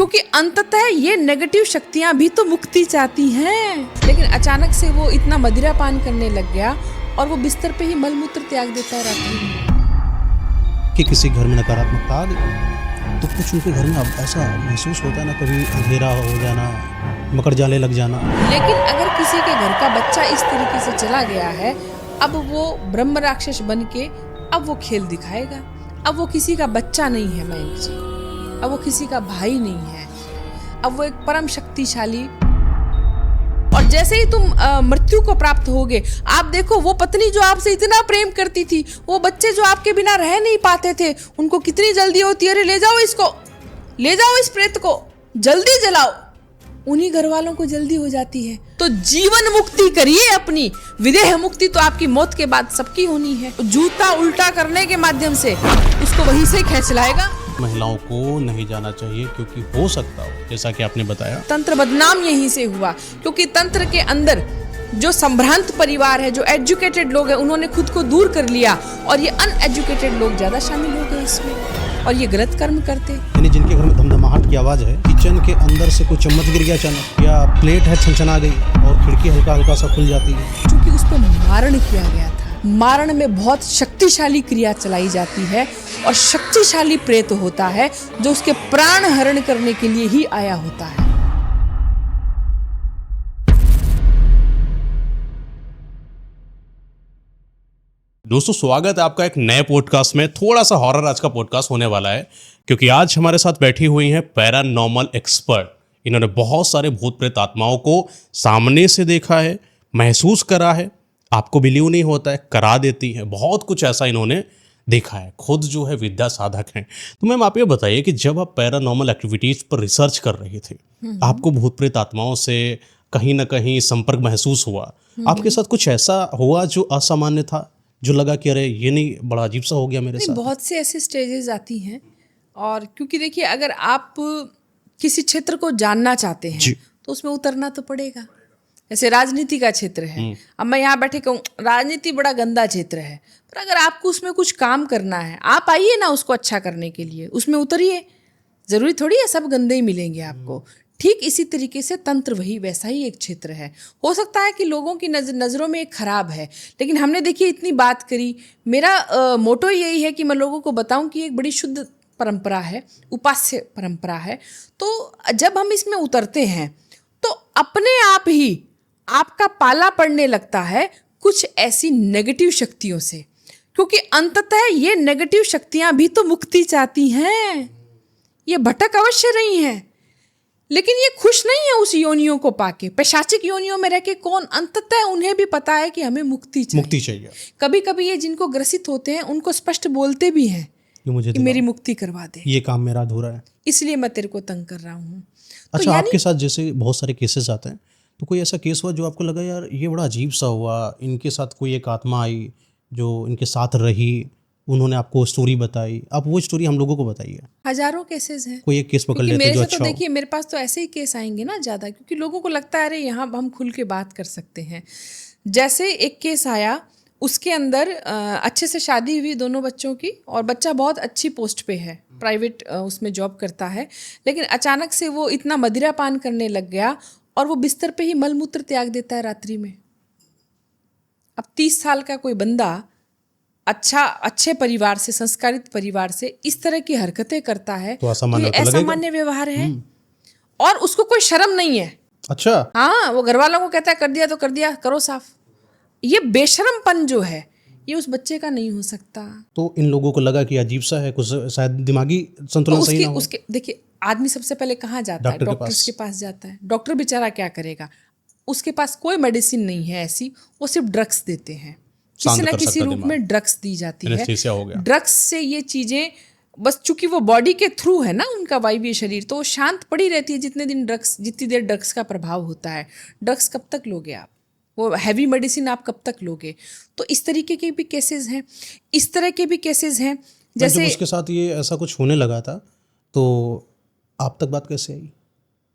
क्योंकि अंततः ये नेगेटिव शक्तियां भी तो मुक्ति चाहती हैं। लेकिन अचानक से वो इतना मदिरा पान करने लग गया और वो बिस्तर पे ही मलमूत्र त्याग देता है रात्रि में। कि किसी घर में नकारात्मकता आ गई तो कुछ उनके घर में अब ऐसा महसूस होता है ना, कभी अंधेरा हो जाना, मकर जाले लग जाना। लेकिन अगर किसी के घर का बच्चा इस तरीके से चला गया है, अब वो ब्रह्म राक्षस बन के अब वो खेल दिखाएगा। अब वो किसी का बच्चा नहीं है मयंक जी, अब वो किसी का भाई नहीं है, अब वो एक परम शक्तिशाली। और जैसे ही तुम मृत्यु को प्राप्त होगे, आप देखो वो पत्नी जो आपसे इतना प्रेम करती थी, वो बच्चे जो आपके बिना रह नहीं पाते थे, उनको कितनी जल्दी होती है, अरे ले जाओ इसको, ले जाओ इस प्रेत को, जल्दी जलाओ। उन्हीं घर वालों को जल्दी हो जाती है। तो जीवन मुक्ति करिए अपनी, विदेह मुक्ति तो आपकी मौत के बाद सबकी होनी है। तो जूता उल्टा करने के माध्यम से उसको वहीं से खींच लाएगा। महिलाओं को नहीं जाना चाहिए क्योंकि हो सकता हो, जैसा कि आपने बताया, तंत्र बदनाम यहीं से हुआ। क्योंकि तंत्र के अंदर जो संभ्रांत परिवार है, जो एजुकेटेड लोग हैं, उन्होंने खुद को दूर कर लिया और ये अनएजुकेटेड लोग ज्यादा शामिल हो गए इसमें और ये गलत कर्म करते। यानी जिनके घर में धमधमाहट की आवाज है, किचन के अंदर से कोई चम्मच गिर गया अचानक, या प्लेट है छनछना गई और खिड़की हल्का हल्का सा खुल जाती है, क्योंकि उस पर मारण किया गया था। मारण में बहुत शक्तिशाली क्रिया चलाई जाती है और शक्तिशाली प्रेत होता है जो उसके प्राण हरण करने के लिए ही आया होता है। दोस्तों स्वागत है आपका एक नए पॉडकास्ट में। थोड़ा सा हॉरर आज का पॉडकास्ट होने वाला है क्योंकि आज हमारे साथ बैठी हुई हैं पैरानॉर्मल एक्सपर्ट। इन्होंने बहुत सारे भूत प्रेत आत्माओं को सामने से देखा है, महसूस करा है, आपको बिलीव नहीं होता है, करा देती है, बहुत कुछ ऐसा इन्होंने देखा है। खुद जो है विद्या साधक हैं। तो मैम आप ये बताइए कि जब आप पैरानॉर्मल एक्टिविटीज पर रिसर्च कर रहे थे, आपको भूत प्रेत आत्माओं से कहीं ना कहीं संपर्क महसूस हुआ, आपके साथ कुछ ऐसा हुआ जो असामान्य था, जो लगा कि अरे ये नहीं, बड़ा अजीब सा हो गया मेरे साथ? बहुत से ऐसे स्टेजेस आती हैं। और क्योंकि देखिए, अगर आप किसी क्षेत्र को जानना चाहते हैं तो उसमें उतरना तो पड़ेगा। जैसे राजनीति का क्षेत्र है, अब मैं यहाँ बैठे कहूँ राजनीति बड़ा गंदा क्षेत्र है, पर अगर आपको उसमें कुछ काम करना है, आप आइए ना उसको अच्छा करने के लिए, उसमें उतरिए। जरूरी थोड़ी है सब गंदे ही मिलेंगे आपको। ठीक इसी तरीके से तंत्र वही वैसा ही एक क्षेत्र है। हो सकता है कि लोगों की नज़रों में एक खराब है, लेकिन हमने देखिए इतनी बात करी। मेरा मोटो यही है कि मैं लोगों को बताऊं कि एक बड़ी शुद्ध परंपरा है, उपास्य परंपरा है। तो जब हम इसमें उतरते हैं तो अपने आप ही आपका पाला पड़ने लगता है कुछ ऐसी नेगेटिव शक्तियों से, क्योंकि अंततः ये नेगेटिव शक्तियां भी तो मुक्ति चाहती हैं। ये भटक अवश्य रही हैं, लेकिन ये खुश नहीं है उस योनियों को पाके। पैशाचिक योनियों में रह के कौन, अंततः उन्हें भी पता है कि हमें मुक्ति चाहिए। कभी कभी ये जिनको ग्रसित होते हैं उनको स्पष्ट बोलते भी हैं कि मेरी मुक्ति करवा दे, ये काम मेरा अधूरा है, इसलिए मैं तेरे को तंग कर रहा हूँ। अच्छा, तो आपके साथ जैसे बहुत सारे केसेस आते हैं, तो कोई ऐसा केस हुआ जो आपको लगा यार ये बड़ा अजीब सा हुआ, इनके साथ कोई एक आत्मा आई जो इनके साथ रही, उन्होंने आपको स्टोरी बताई, आप वो स्टोरी हम लोगों को बताइए। हजारों केसेस हैं, कोई एक केस पकड़ लेते हैं जो अच्छा हो। देखिए मेरे पास तो ऐसे ही केस आएंगे ना ज़्यादा, क्योंकि लोगों को लगता है अरे यहाँ हम खुल के बात कर सकते हैं। जैसे एक केस आया, उसके अंदर अच्छे से शादी हुई दोनों बच्चों की, और बच्चा बहुत अच्छी पोस्ट पे है, प्राइवेट उसमें जॉब करता है, लेकिन अचानक से वो इतना मदिरा पान करने लग गया और वो बिस्तर पे ही मलमूत्र त्याग देता है रात्रि में। अब 30 साल का कोई बंदा अच्छे परिवार से, संस्कारित परिवार से इस तरह की हरकतें करता है तो असामान्य व्यवहार है और उसको कोई शर्म नहीं है। अच्छा, हाँ, वो घर वालों को कहता है कर दिया तो कर दिया, करो साफ। ये बेशरमपन जो है ये उस बच्चे का नहीं हो सकता। तो इन लोगों को लगा कि अजीब सा है, कुछ शायद दिमागी संतुलन सही ना हो। उसके देखिए, आदमी सबसे पहले कहाँ जाता है? डॉक्टर्स के पास जाता है। डॉक्टर बेचारा क्या करेगा, उसके पास कोई मेडिसिन नहीं है ऐसी, वो सिर्फ ड्रग्स देते हैं, किसी न किसी रूप में ड्रग्स दी जाती है। ड्रग्स से ये चीजें बस, चूंकि वो बॉडी के थ्रू है ना उनका वायवीय शरीर, तो वो शांत पड़ी रहती है जितनी देर ड्रग्स का प्रभाव होता है। ड्रग्स कब तक लोगे आप, वो हैवी मेडिसिन आप कब तक लोगे? तो इस तरीके के भी केसेस हैं, इस तरह के भी केसेस हैं। जैसे उसके साथ ये ऐसा कुछ होने लगा था तो आप तक बात कैसे आई?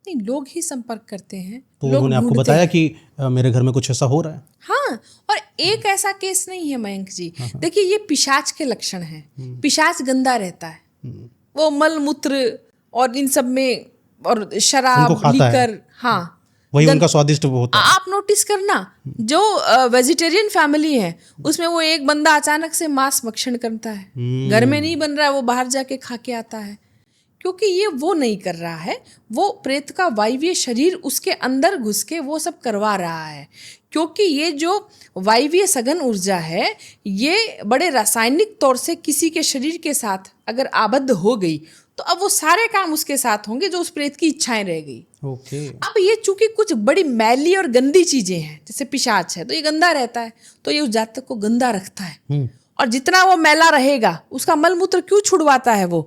नहीं, लोग ही संपर्क करते हैं। तो उन्होंने आपको बताया कि मेरे घर में कुछ ऐसा हो रहा है? हाँ, और एक ऐसा केस नहीं है मयंक जी। देखिए, ये पिशाच के लक्षण हैं। पिशाच गंदा रहता है, वो मल मूत्र और इन सब में और शराब, उनको खाता है। लीकर, हाँ वही उनका स्वादिष्ट वो होता है। आप नोटिस करना, जो वेजिटेरियन फैमिली है उसमें वो एक बंदा अचानक से मांस भक्षण करता है, घर में नहीं बन रहा है, वो बाहर जाके खा के आता है, क्योंकि ये वो नहीं कर रहा है, वो प्रेत का वायवीय शरीर उसके अंदर घुस के वो सब करवा रहा है। क्योंकि ये जो वायवीय सघन ऊर्जा है ये बड़े रासायनिक तौर से किसी के शरीर के साथ अगर आबद्ध हो गई तो अब वो सारे काम उसके साथ होंगे जो उस प्रेत की इच्छाएं रह गई। ओके। अब ये चूंकि कुछ बड़ी मैली और गंदी चीजें हैं, जैसे पिशाच है तो ये गंदा रहता है, तो ये उस जातक को गंदा रखता है। और जितना वो मैला रहेगा उसका मल मूत्र क्यों छुड़वाता है वो?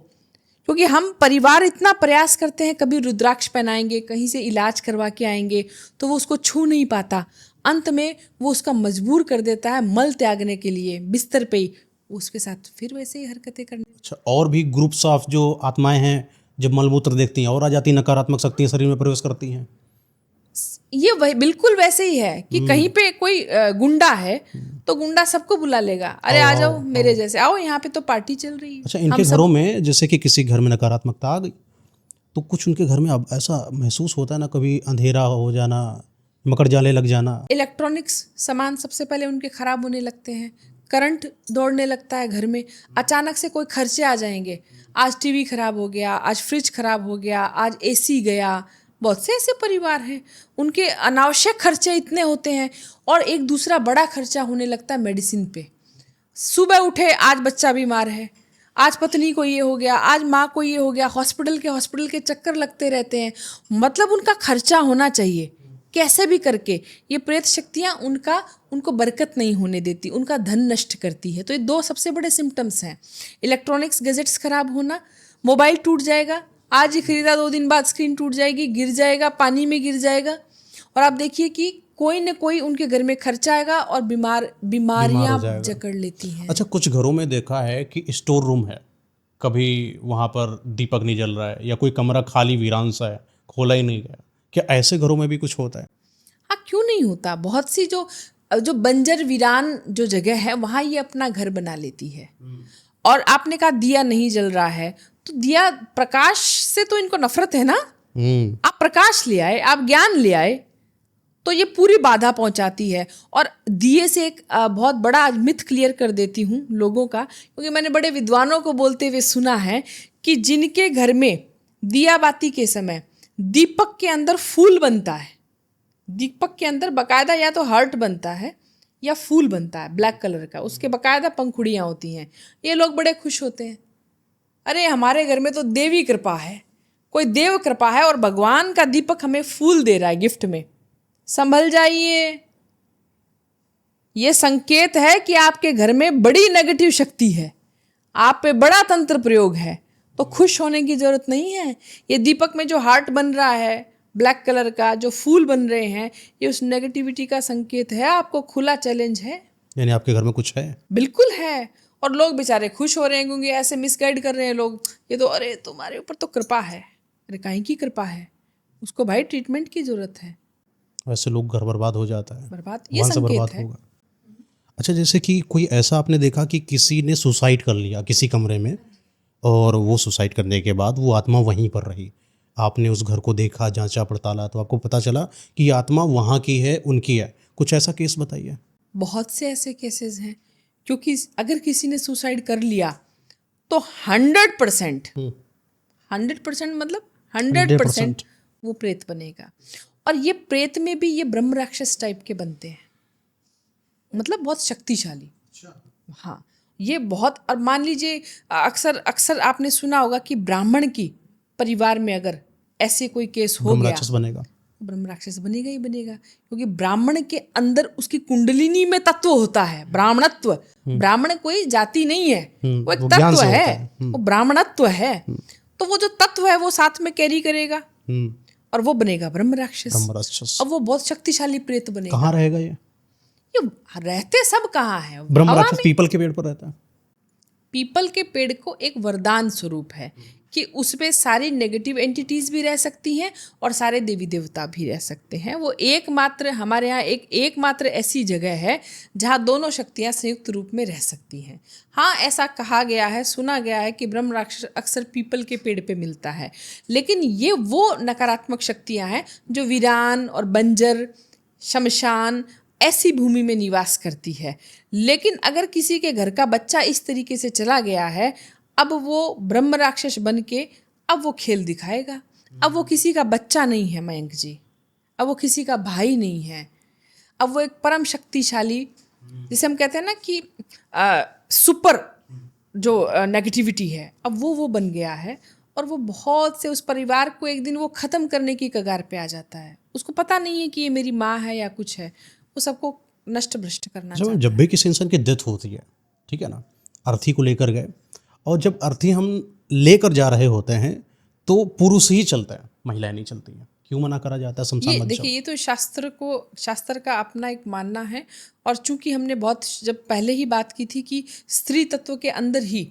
क्योंकि हम परिवार इतना प्रयास करते हैं, कभी रुद्राक्ष पहनाएंगे, कहीं से इलाज करवा के आएंगे, तो वो उसको छू नहीं पाता। अंत में वो उसका मजबूर कर देता है मल त्यागने के लिए बिस्तर पे ही, उसके साथ फिर वैसे ही हरकतें करने। अच्छा, और भी ग्रुप्स ऑफ जो आत्माएं हैं जब मलमूत्र देखती हैं और आ जाती नकारात्मक शक्तियां शरीर में प्रवेश करती हैं? ये वही बिल्कुल वैसे ही है कि कहीं पे कोई गुंडा है तो गुंडा सबको बुला लेगा, अरे आ जाओ मेरे जैसे, आओ यहाँ पे तो पार्टी चल रही है। अच्छा, इनके घरों में जैसे कि किसी घर में नकारात्मकता आ गई तो कुछ उनके घर में अब ऐसा महसूस होता है ना, कभी अंधेरा हो जाना, मकर जाले लग जाना, इलेक्ट्रॉनिक्स सामान सबसे पहले उनके खराब होने लगते हैं, करंट दौड़ने लगता है घर में, अचानक से कोई खर्चे आ जाएंगे, आज टीवी खराब हो गया, आज फ्रिज खराब हो गया, आज एसी गया। बहुत से ऐसे परिवार हैं उनके अनावश्यक खर्चे इतने होते हैं। और एक दूसरा बड़ा खर्चा होने लगता है मेडिसिन पे। सुबह उठे आज बच्चा बीमार है, आज पत्नी को ये हो गया, आज माँ को ये हो गया, हॉस्पिटल के चक्कर लगते रहते हैं। मतलब उनका खर्चा होना चाहिए कैसे भी करके। ये प्रेत शक्तियाँ उनको बरकत नहीं होने देती, उनका धन नष्ट करती है। तो ये दो सबसे बड़े सिम्टम्स हैं, इलेक्ट्रॉनिक्स गैजेट्स खराब होना, मोबाइल टूट जाएगा, आज ही खरीदा 2 दिन बाद स्क्रीन टूट जाएगी, गिर जाएगा, पानी में गिर जाएगा। और आप देखिए कि कोई न कोई उनके घर में खर्चा आएगा और बीमारियां जकड़ लेती हैं। अच्छा, कुछ घरों में देखा है कि स्टोर रूम है, कभी वहाँ पर दीपक नहीं जल रहा है या कोई कमरा खाली वीरान सा है, खोला ही नहीं गया, क्या ऐसे घरों में भी कुछ होता है? हाँ, क्यों नहीं होता। बहुत सी जो बंजर वीरान जो जगह है वहाँ ये अपना घर बना लेती है। और आपने कहा दिया नहीं जल रहा है, तो दिया, प्रकाश से तो इनको नफरत है ना। आप प्रकाश ले आए, आप ज्ञान ले आए, तो ये पूरी बाधा पहुंचाती है। और दिए से एक बहुत बड़ा आज मिथ क्लियर कर देती हूँ लोगों का, क्योंकि मैंने बड़े विद्वानों को बोलते हुए सुना है कि जिनके घर में दिया बाती के समय दीपक के अंदर फूल बनता है, दीपक के अंदर बकायदा या तो हार्ट बनता है या फूल बनता है ब्लैक कलर का, उसके बकायदा पंखुड़ियाँ होती हैं, ये लोग बड़े खुश होते हैं। अरे हमारे घर में तो देवी कृपा है, कोई देव कृपा है और भगवान का दीपक हमें फूल दे रहा है गिफ्ट में। संभल जाइए, ये संकेत है कि आपके घर में बड़ी नेगेटिव शक्ति है, आप पे बड़ा तंत्र प्रयोग है। तो खुश होने की जरूरत नहीं है। ये दीपक में जो हार्ट बन रहा है ब्लैक कलर का, जो फूल बन रहे हैं, ये उस नेगेटिविटी का संकेत है। आपको खुला चैलेंज है, यानी आपके घर में कुछ है। बिल्कुल है। और लोग बेचारे खुश हो रहे हैं क्योंकि ऐसे मिसगाइड कर रहे हैं लोग, ये तो अरे तुम्हारे ऊपर तो कृपा है। अरे काहे की कृपा है, उसको भाई ट्रीटमेंट की जरूरत है। वैसे लोग घर बर्बाद हो जाता है, बर्बाद, ये संकेत है। होगा। अच्छा, जैसे कि कोई ऐसा आपने देखा कि किसी ने सुसाइड कर लिया किसी कमरे में, और वो सुसाइड करने के बाद वो आत्मा वहीं पर रही, आपने उस घर को देखा, जांचा पड़ताला, तो आपको पता चला कि ये आत्मा वहाँ की है, उनकी है। कुछ ऐसा केस बताइए। बहुत से ऐसे केसेस हैं, क्योंकि अगर किसी ने सुसाइड कर लिया तो 100% मतलब 100% वो प्रेत बनेगा। और ये प्रेत में भी ये ब्रह्म राक्षस टाइप के बनते हैं, मतलब बहुत शक्तिशाली। हाँ, ये बहुत। और मान लीजिए अक्सर आपने सुना होगा कि ब्राह्मण की परिवार में अगर ऐसे कोई केस हो गया, ब्रह्म राक्षस बनेगा ही बनेगा। क्योंकि ब्राह्मण के अंदर उसकी कुंडलिनी में तत्व होता है, ब्राह्मणत्व। ब्राह्मण कोई जाति नहीं है, वो एक तत्व है, वो ब्राह्मणत्व है। तो वो जो तत्व है वो साथ में कैरी करेगा और वो बनेगा ब्रह्म राक्षस। और वो बहुत शक्तिशाली प्रेत बनेगा। कहाँ रहेगा ये रहते सब कहाँ है? ब्रह्म राक्षस पीपल के पेड़ पर रहता है। पीपल के पेड़ को एक वरदान स्वरूप है कि उस पे सारी नेगेटिव एंटिटीज भी रह सकती हैं और सारे देवी देवता भी रह सकते हैं। वो एकमात्र हमारे यहाँ एकमात्र ऐसी जगह है जहाँ दोनों शक्तियाँ संयुक्त रूप में रह सकती हैं। हाँ, ऐसा कहा गया है, सुना गया है कि ब्रह्म राक्षस अक्सर पीपल के पेड़ पे मिलता है, लेकिन ये वो नकारात्मक शक्तियाँ हैं जो वीरान और बंजर, शमशान ऐसी भूमि में निवास करती है। लेकिन अगर किसी के घर का बच्चा इस तरीके से चला गया है, अब वो ब्रह्म राक्षस बन के अब वो खेल दिखाएगा। अब वो किसी का बच्चा नहीं है मयंक जी, अब वो किसी का भाई नहीं है, अब वो एक परम शक्तिशाली, जिसे हम कहते हैं ना कि सुपर जो नेगेटिविटी है, अब वो बन गया है और वो बहुत से उस परिवार को एक दिन वो ख़त्म करने की कगार पे आ जाता है। उसको पता नहीं है कि ये मेरी माँ है या कुछ है, वो सबको नष्ट भ्रष्ट करना चाहता है। जब भी किसी इंसान की डेथ होती है, ठीक है ना, अर्थी को लेकर गए, और जब अर्थी हम लेकर जा रहे होते हैं तो पुरुष ही चलता है, महिलाएं नहीं चलती हैं। क्यों मना करा जाता है शमशान मत जाओ? देखिए, ये तो शास्त्र का अपना एक मानना है। और चूंकि हमने बहुत जब पहले ही बात की थी कि स्त्री तत्व के अंदर ही,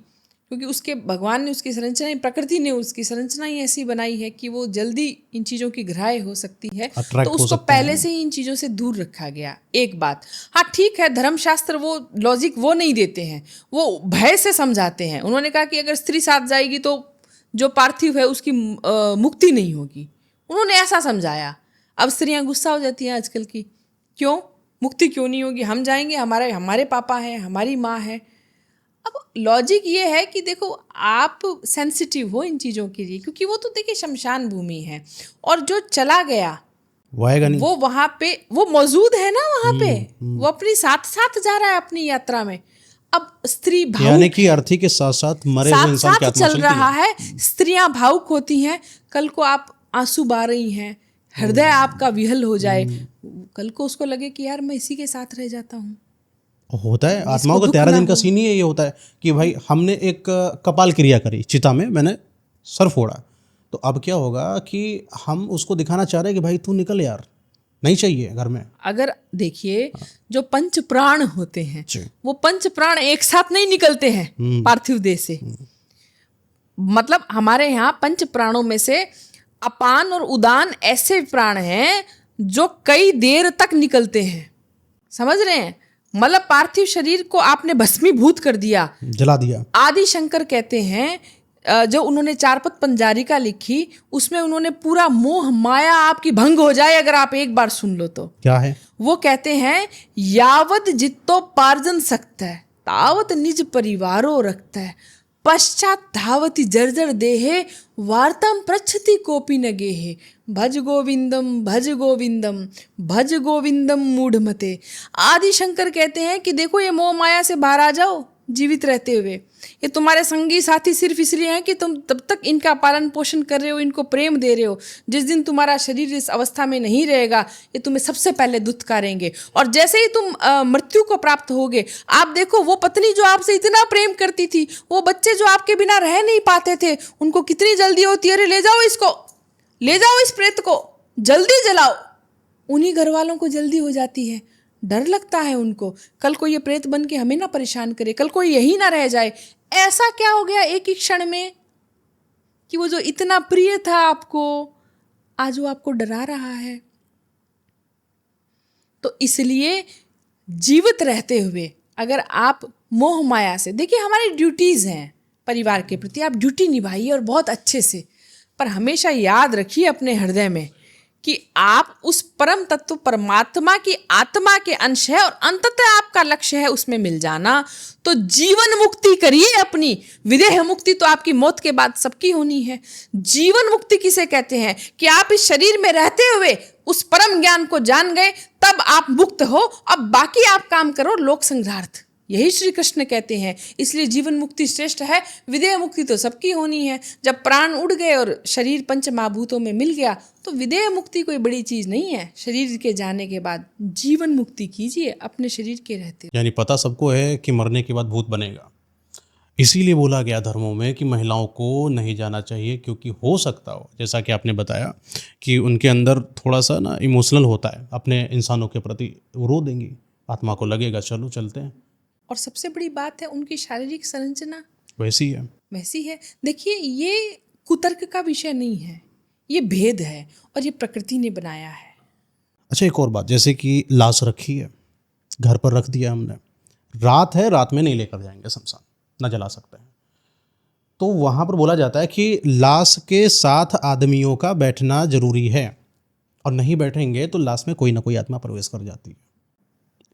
क्योंकि उसके भगवान ने उसकी संरचना, प्रकृति ने उसकी संरचना ही ऐसी बनाई है कि वो जल्दी इन चीज़ों की ग्राह्य हो सकती है, तो उसको पहले से ही इन चीज़ों से दूर रखा गया। एक बात, हाँ ठीक है, धर्मशास्त्र वो लॉजिक वो नहीं देते हैं, वो भय से समझाते हैं। उन्होंने कहा कि अगर स्त्री साथ जाएगी तो जो पार्थिव है उसकी मुक्ति नहीं होगी, उन्होंने ऐसा समझाया। अब स्त्रियाँ गुस्सा हो जाती हैं आजकल की, क्यों मुक्ति क्यों नहीं होगी, हम जाएंगे, हमारे पापा हैं, हमारी माँ है। अब लॉजिक ये है कि देखो, आप सेंसिटिव हो इन चीज़ों के लिए, क्योंकि वो तो देखिए शमशान भूमि है, और जो चला गया वो वहाँ पे वो मौजूद है ना, वहाँ पे वो अपनी साथ जा रहा है अपनी यात्रा में। अब स्त्री भावुक, यानी कि अर्थी के साथ साथ मरे हुए इंसान की आत्मा चल रहा है। स्त्रियां भावुक होती हैं, कल को आप आंसू बहा रही हैं, हृदय आपका विहल हो जाए, कल को उसको लगे कि यार मैं इसी के साथ रह जाता हूँ। होता है आत्माओं का 13 दिन का सीन ही ये होता है कि भाई हमने एक कपाल क्रिया करी, चिता में मैंने सर फोड़ा, तो अब क्या होगा कि हम उसको दिखाना चाह रहे हैं कि भाई तू निकल यार, नहीं चाहिए घर में। अगर देखिए, जो पंच प्राण होते हैं वो पंच प्राण एक साथ नहीं निकलते हैं पार्थिव देह से। मतलब हमारे यहाँ पंच प्राणों में से अपान और उदान ऐसे प्राण हैं जो कई देर तक निकलते हैं, समझ रहे हैं? मतलब पार्थिव शरीर को आपने भस्मीभूत कर दिया, जला दिया। आदि शंकर कहते हैं, जो उन्होंने चारपद पंजारिका लिखी, उसमें उन्होंने पूरा मोह माया आपकी भंग हो जाए, अगर आप एक बार सुन लो तो। क्या है वो कहते हैं, यावत जित्तो पार्जन सकता है तावत निज परिवारो रखता है, पश्चात धावती जर्जर देहे वार्ताम पृच्छति कोपी न गेहे, भज गोविंदम भज गोविंदम भज गोविंदम मूढ़मते। आदि शंकर कहते हैं कि देखो, ये मोह माया से बाहर आ जाओ जीवित रहते हुए। ये तुम्हारे संगी साथी सिर्फ इसलिए हैं कि तुम तब तक इनका पालन पोषण कर रहे हो, इनको प्रेम दे रहे हो। जिस दिन तुम्हारा शरीर इस अवस्था में नहीं रहेगा, ये तुम्हें सबसे पहले दुत्कारेंगे, और जैसे ही तुम मृत्यु को प्राप्त होगे, आप देखो वो पत्नी जो आपसे इतना प्रेम करती थी, वो बच्चे जो आपके बिना रह नहीं पाते थे, उनको कितनी जल्दी होती है, अरे ले जाओ इसको, ले जाओ इस प्रेत को, जल्दी जलाओ। उन्हीं घर वालों को जल्दी हो जाती है, डर लगता है उनको, कल को ये प्रेत बन के हमें ना परेशान करे, कल को यही ना रह जाए। ऐसा क्या हो गया एक ही क्षण में कि वो जो इतना प्रिय था आपको, आज वो आपको डरा रहा है। तो इसलिए जीवित रहते हुए अगर आप मोह माया से, देखिए हमारी ड्यूटीज़ हैं परिवार के प्रति, आप ड्यूटी निभाइए और बहुत अच्छे से, पर हमेशा याद रखिए अपने हृदय में कि आप उस परम तत्व परमात्मा की आत्मा के अंश है, और अंततः आपका लक्ष्य है उसमें मिल जाना। तो जीवन मुक्ति करिए अपनी। विदेह मुक्ति तो आपकी मौत के बाद सबकी होनी है। जीवन मुक्ति किसे कहते हैं? कि आप इस शरीर में रहते हुए उस परम ज्ञान को जान गए, तब आप मुक्त हो। अब बाकी आप काम करो लोक संग्रहार्थ, यही श्री कृष्ण कहते हैं। इसलिए जीवन मुक्ति श्रेष्ठ है, विदेह मुक्ति तो सबकी होनी है। जब प्राण उड़ गए और शरीर पंच महाभूतों में मिल गया, तो विदेह मुक्ति कोई बड़ी चीज नहीं है। शरीर के जाने के बाद जीवन मुक्ति कीजिए अपने शरीर के रहते। यानी पता सबको है कि मरने के बाद भूत बनेगा, इसीलिए बोला गया धर्मों में कि महिलाओं को नहीं जाना चाहिए, क्योंकि हो सकता हो, जैसा कि आपने बताया, कि उनके अंदर थोड़ा सा ना इमोशनल होता है अपने इंसानों के प्रति, रो देंगी, आत्मा को लगेगा चलो चलते हैं। और सबसे बड़ी बात है, उनकी शारीरिक संरचना वैसी है। देखिए, ये कुतर्क का विषय नहीं है, ये भेद है और ये प्रकृति ने बनाया है। अच्छा, एक और बात, जैसे कि लाश रखी है, घर पर रख दिया हमने, रात है, रात में नहीं लेकर जाएंगे शमशान, ना जला सकते हैं, तो वहाँ पर बोला जाता है कि लाश के साथ आदमियों का बैठना जरूरी है, और नहीं बैठेंगे तो लाश में कोई ना कोई आत्मा प्रवेश कर जाती है।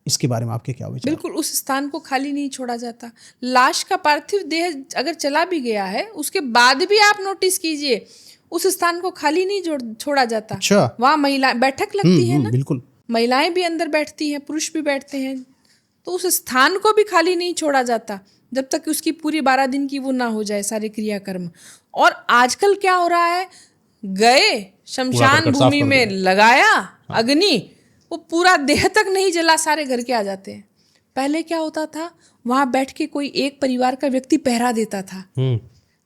इसके बारे में आपके क्या विचार? बिल्कुल, उस स्थान को खाली नहीं छोड़ा जाता। लाश का पार्थिव देह अगर चला भी गया है, उसके बाद भी आप नोटिस कीजिए, उस स्थान को खाली नहीं छोड़ा जाता। अच्छा, वहाँ महिला बैठक लगती है ना, बिल्कुल, महिलाएं भी अंदर बैठती हैं, पुरुष भी बैठते हैं, तो उस स्थान को भी खाली नहीं छोड़ा जाता जब तक उसकी पूरी 12 दिन की वो ना हो जाए सारे क्रियाकर्म। और आजकल क्या हो रहा है, गए शमशान भूमि में लगाया अग्नि, वो पूरा देह तक नहीं जला, सारे घर के आ जाते हैं। पहले क्या होता था, वहां बैठ के कोई एक परिवार का व्यक्ति पहरा देता था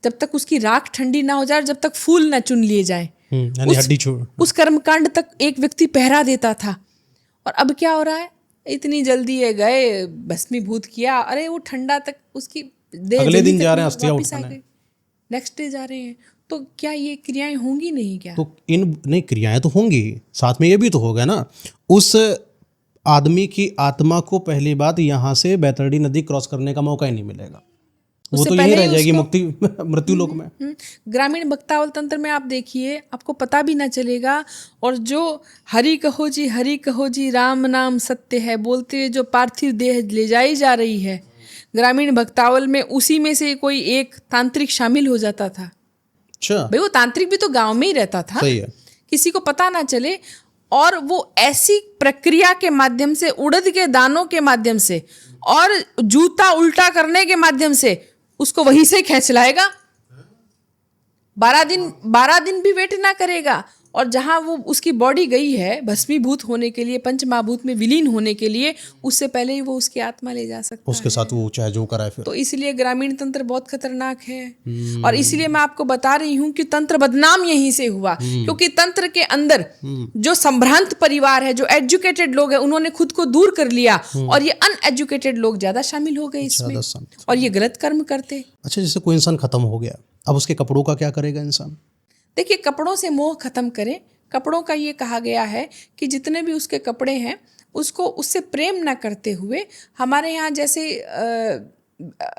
जब तक उसकी राख ठंडी ना हो जाए, जब तक फूल ना चुन लिए जाए, उस कर्मकांड तक एक व्यक्ति पहरा देता था। और अब क्या हो रहा है, इतनी जल्दी है, गए भस्मीभूत किया, अरे वो ठंडा तक उसकी अगले दिन जा रहे हैं अस्थियां उठाने, नेक्स्ट डे जा रहे हैं, तो क्या ये क्रियाएं होंगी नहीं क्या? तो नहीं, क्रियाएं तो होंगी, साथ में ये भी तो होगा ना, उस आदमी की आत्मा को पहली बात यहाँ से बैतरणी नदी क्रॉस करने का मौका ही नहीं मिलेगा, वो तो यही रह जाएगी मृत्यु लोक में। ग्रामीण भक्तावल तंत्र में आप देखिए, आपको पता भी ना चलेगा। और जो हरि कहो जी राम नाम सत्य है बोलते हुए जो पार्थिव देह ले जाई जा रही है ग्रामीण भक्तावल में, उसी में से कोई एक तांत्रिक शामिल हो जाता था। अच्छा, भाई वो तांत्रिक भी तो गांव में ही रहता था, सही है, किसी को पता ना चले, और वो ऐसी प्रक्रिया के माध्यम से, उड़द के दानों के माध्यम से और जूता उल्टा करने के माध्यम से उसको वहीं से खींच लाएगा। 12 दिन भी वेट ना करेगा, और जहां वो उसकी बॉडी गई है भस्मीभूत होने के लिए, पंचमहाभूत में विलीन होने के लिए, उससे पहले ही वो उसकी आत्मा ले जा सकता है उसके साथ वो चाहे जो कराए फिर। तो इसलिए ग्रामीण तंत्र बहुत खतरनाक है। और इसलिए मैं आपको बता रही हूँ कि तंत्र बदनाम यहीं से हुआ, क्योंकि तंत्र के अंदर जो संभ्रांत परिवार है, जो एजुकेटेड लोग हैं, उन्होंने खुद को दूर कर लिया, और ये अनएजुकेटेड लोग ज्यादा शामिल हो गए इसमें, और ये गलत कर्म करते। अच्छा, जैसे कोई इंसान खत्म हो गया, अब उसके कपड़ों का क्या करेगा इंसान? देखिए, कपड़ों से मोह खत्म करें। कपड़ों का ये कहा गया है कि जितने भी उसके कपड़े हैं, उसको उससे प्रेम ना करते हुए, हमारे यहाँ जैसे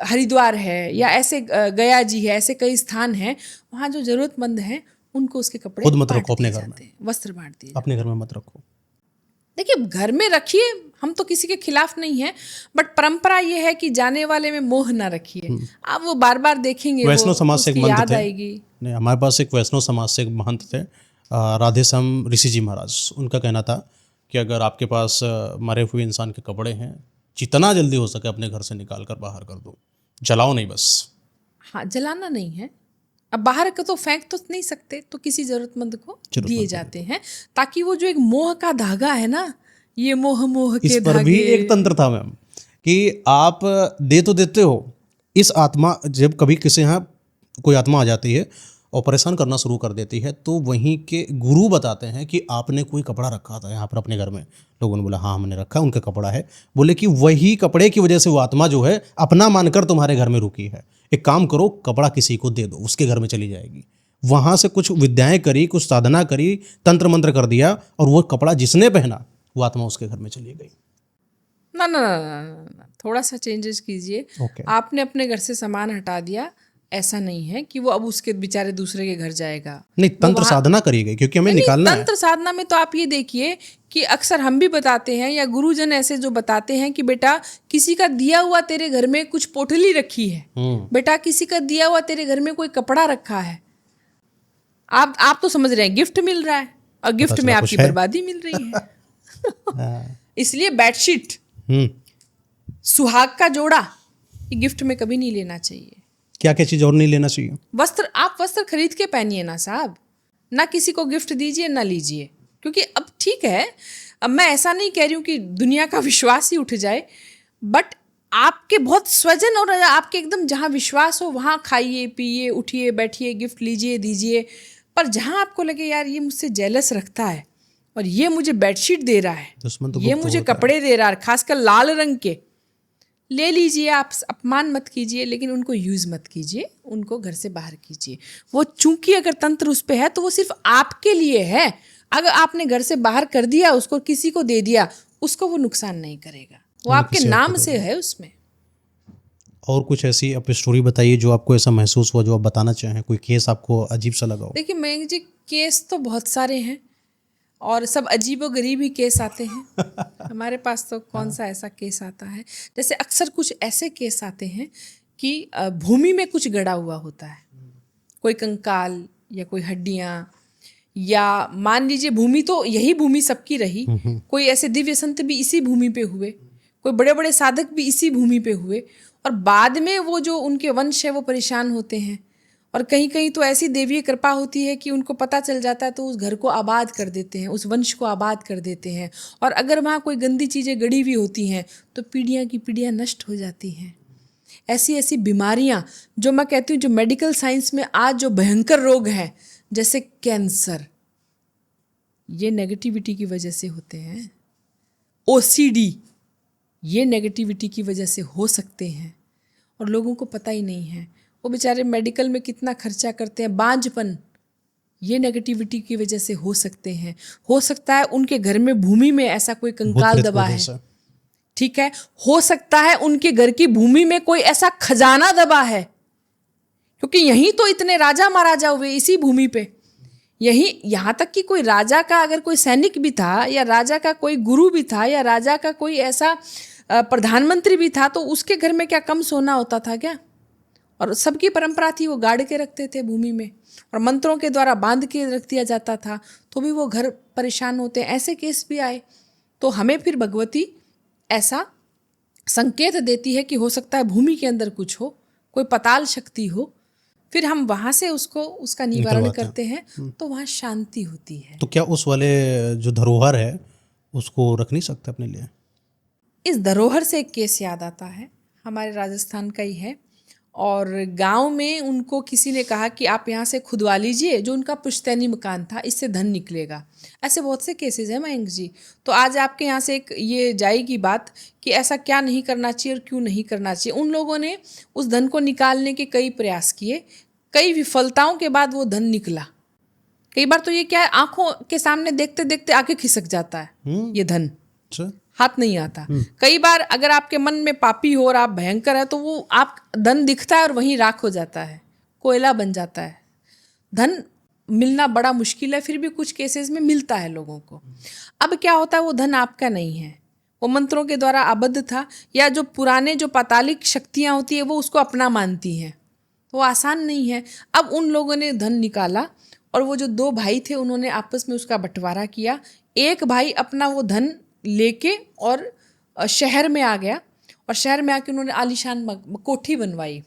हरिद्वार है या ऐसे गया जी है, ऐसे कई स्थान हैं, वहाँ जो जरूरतमंद हैं उनको उसके कपड़े खुद मत रखो अपने घर में, वस्त्र बांट दिए, अपने घर में मत रखो। देखिए, घर में रखिए, हम तो किसी के खिलाफ नहीं है, बट परंपरा ये है कि जाने वाले में मोह ना रखिए। आप वो बार बार देखेंगे, वैष्णव समाज से एक महंत याद थे, आएगी। नहीं, हमारे पास एक वैष्णव समाज से एक महंत थे, राधेश्याम ऋषि जी महाराज। उनका कहना था कि अगर आपके पास मरे हुए इंसान के कपड़े हैं, जितना जल्दी हो सके अपने घर से निकाल कर बाहर कर दो, जलाओ नहीं बस। हाँ, जलाना नहीं है। अब बाहर का तो फेंक तो नहीं सकते, तो किसी जरूरतमंद को दिए जाते हैं, ताकि वो जो एक मोह का धागा है ना, ये मोह के इस पर भी एक तंत्र था मैम, कि आप दे तो देते हो, इस आत्मा, जब कभी किसी यहाँ कोई आत्मा आ जाती है और परेशान करना शुरू कर देती है, तो वहीं के गुरु बताते हैं कि आपने कोई कपड़ा रखा था यहाँ पर अपने घर में। लोगों ने बोला हाँ हमने रखा, उनका कपड़ा है। बोले कि वही कपड़े की वजह से वो आत्मा जो है अपना मानकर तुम्हारे घर में रुकी है, एक काम करो, कपड़ा किसी को दे दो, उसके घर में चली जाएगी। वहाँ से कुछ विद्याएं करी, कुछ साधना करी, तंत्र मंत्र कर दिया, और वो कपड़ा जिसने पहना वो आत्मा उसके घर में चली गई। ना ना ना ना, थोड़ा सा चेंजेस कीजिए। आपने अपने घर से सामान हटा दिया, ऐसा नहीं है कि वो अब उसके बेचारे दूसरे के घर जाएगा। नहीं, तंत्र साधना करी गई, क्योंकि हमें निकालना है। तंत्र साधना में तो आप ये देखिए कि अक्सर हम भी बताते हैं, या गुरुजन ऐसे जो बताते हैं कि बेटा किसी का दिया हुआ तेरे घर में कुछ पोटली रखी है, बेटा किसी का दिया हुआ तेरे घर में कोई कपड़ा रखा है, आप तो समझ रहे हैं गिफ्ट मिल रहा है, और गिफ्ट में आपकी बर्बादी मिल रही है। इसलिए बेडशीट, सुहाग का जोड़ा, ये गिफ्ट में कभी नहीं लेना चाहिए। क्या क्या चीज और नहीं लेना चाहिए? वस्त्र, आप वस्त्र खरीद के पहनिए ना साहब, ना किसी को गिफ्ट दीजिए ना लीजिए, क्योंकि अब ठीक है, अब मैं ऐसा नहीं कह रही हूँ कि दुनिया का विश्वास ही उठ जाए, बट आपके बहुत स्वजन और आपके एकदम जहाँ विश्वास हो वहाँ खाइए पिए, उठिए बैठिए, गिफ्ट लीजिए दीजिए। पर जहाँ आपको लगे यार ये मुझसे जेलस रखता है और ये मुझे बेडशीट दे रहा है, दुश्मन तो ये मुझे कपड़े दे रहा है, खासकर लाल रंग के, ले लीजिए, आप अपमान मत कीजिए, लेकिन उनको यूज़ मत कीजिए, उनको घर से बाहर कीजिए। वो चूंकि अगर तंत्र उस पे है तो वो सिर्फ आपके लिए है। अगर आपने घर से बाहर कर दिया, उसको किसी को दे दिया, उसको वो नुकसान नहीं करेगा, वो आपके नाम से है उसमें। और कुछ ऐसी आप स्टोरी बताइए जो आपको ऐसा महसूस हुआ, जो आप बताना चाहें, कोई केस आपको अजीब सा लगा हो। देखिए मयंक जी, केस तो बहुत सारे हैं और सब अजीबो गरीब ही केस आते हैं। हमारे पास तो कौन सा ऐसा केस आता है। जैसे अक्सर कुछ ऐसे केस आते हैं कि भूमि में कुछ गड़ा हुआ होता है, कोई कंकाल या कोई हड्डियाँ, या मान लीजिए भूमि तो यही भूमि सबकी रही, कोई ऐसे दिव्य संत भी इसी भूमि पे हुए, कोई बड़े बड़े साधक भी इसी भूमि पे हुए, और बाद में वो जो उनके वंश है वो परेशान होते हैं। और कहीं कहीं तो ऐसी देवीय कृपा होती है कि उनको पता चल जाता है तो उस घर को आबाद कर देते हैं, उस वंश को आबाद कर देते हैं। और अगर वहाँ कोई गंदी चीज़ें गड़ी हुई होती हैं तो पीढ़ियाँ की पीढ़ियाँ नष्ट हो जाती हैं। ऐसी ऐसी बीमारियाँ, जो मैं कहती हूँ जो मेडिकल साइंस में आज जो भयंकर रोग हैं, जैसे कैंसर, ये नेगेटिविटी की वजह से होते हैं। ओसीडी, ये नेगेटिविटी की वजह से हो सकते हैं और लोगों को पता ही नहीं है। वो बेचारे मेडिकल में कितना खर्चा करते हैं। बांझपन, ये नेगेटिविटी की वजह से हो सकते हैं। हो सकता है उनके घर में भूमि में ऐसा कोई कंकाल दबा है, ठीक है। हो सकता है उनके घर की भूमि में कोई ऐसा खजाना दबा है, क्योंकि यहीं तो इतने राजा महाराजा हुए इसी भूमि पे। यही, यहाँ तक कि कोई राजा का अगर कोई सैनिक भी था, या राजा का कोई गुरु भी था, या राजा का कोई ऐसा प्रधानमंत्री भी था, तो उसके घर में क्या कम सोना होता था क्या? और सबकी परंपरा थी, वो गाड़ के रखते थे भूमि में, और मंत्रों के द्वारा बांध के रख दिया जाता था, तो भी वो घर परेशान होते हैं। ऐसे केस भी आए। तो हमें फिर भगवती ऐसा संकेत देती है कि हो सकता है भूमि के अंदर कुछ हो, कोई पताल शक्ति हो, फिर हम वहाँ से उसका निवारण करते हैं, तो वहाँ शांति होती है। तो क्या उस वाले जो धरोहर है उसको रख नहीं सकते अपने लिए? इस धरोहर से एक केस याद आता है, हमारे राजस्थान का ही है, और गांव में उनको किसी ने कहा कि आप यहाँ से खुदवा लीजिए, जो उनका पुश्तैनी मकान था, इससे धन निकलेगा। ऐसे बहुत से केसेस हैं मयंक जी। तो आज आपके यहाँ से एक ये जाएगी बात कि ऐसा क्या नहीं करना चाहिए और क्यों नहीं करना चाहिए। उन लोगों ने उस धन को निकालने के कई प्रयास किए, कई विफलताओं के बाद वो धन निकला। कई बार तो ये क्या है, आंखों के सामने देखते देखते आके खिसक जाता है ये धन, हाथ नहीं आता। कई बार अगर आपके मन में पापी हो और आप भयंकर है, तो वो आप धन दिखता है और वहीं राख हो जाता है, कोयला बन जाता है। धन मिलना बड़ा मुश्किल है, फिर भी कुछ केसेस में मिलता है लोगों को। अब क्या होता है, वो धन आपका नहीं है, वो मंत्रों के द्वारा आबद्ध था, या जो पुराने जो पातालिक शक्तियाँ होती है वो उसको अपना मानती हैं, तो वो आसान नहीं है। अब उन लोगों ने धन निकाला, और वो जो दो भाई थे उन्होंने आपस में उसका बंटवारा किया। एक भाई अपना वो धन लेके और शहर में आ गया, और शहर में आके उन्होंने आलीशान कोठी बनवाई।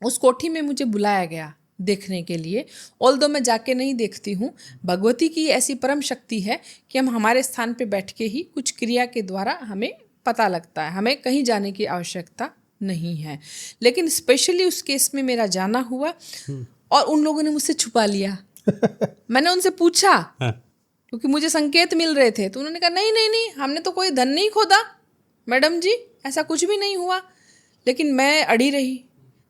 उस कोठी में मुझे बुलाया गया देखने के लिए, ऑल्दो मैं जाके नहीं देखती हूँ। भगवती की ऐसी परम शक्ति है कि हम हमारे स्थान पे बैठ के ही कुछ क्रिया के द्वारा हमें पता लगता है, हमें कहीं जाने की आवश्यकता नहीं है। लेकिन स्पेशली उस केस में मेरा जाना हुआ, और उन लोगों ने मुझसे छुपा लिया। मैंने उनसे पूछा, क्योंकि मुझे संकेत मिल रहे थे, तो उन्होंने कहा नहीं नहीं नहीं, हमने तो कोई धन नहीं खोदा मैडम जी, ऐसा कुछ भी नहीं हुआ। लेकिन मैं अड़ी रही।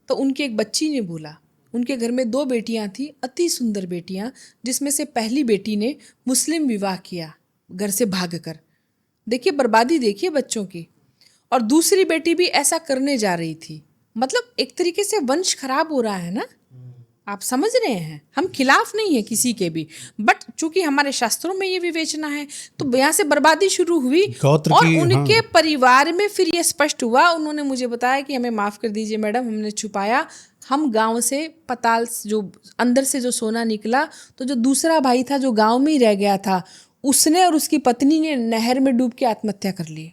तो उनकी एक बच्ची ने बोला, उनके घर में 2 बेटियां थी, अति सुंदर बेटियां, जिसमें से पहली बेटी ने मुस्लिम विवाह किया घर से भागकर। देखिए बर्बादी, देखिए बच्चों की। और दूसरी बेटी भी ऐसा करने जा रही थी। मतलब एक तरीके से वंश खराब हो रहा है ना, आप समझ रहे हैं। हम खिलाफ नहीं है किसी के भी, बट चूंकि हमारे शास्त्रों में ये विवेचना है, तो यहाँ से बर्बादी शुरू हुई। और उनके परिवार में फिर ये स्पष्ट हुआ, उन्होंने मुझे बताया कि हमें माफ़ कर दीजिए मैडम, हमने छुपाया। हम गांव से पताल जो अंदर से जो सोना निकला, तो जो दूसरा भाई था जो गांव में ही रह गया था, उसने और उसकी पत्नी ने नहर में डूब के आत्महत्या कर ली।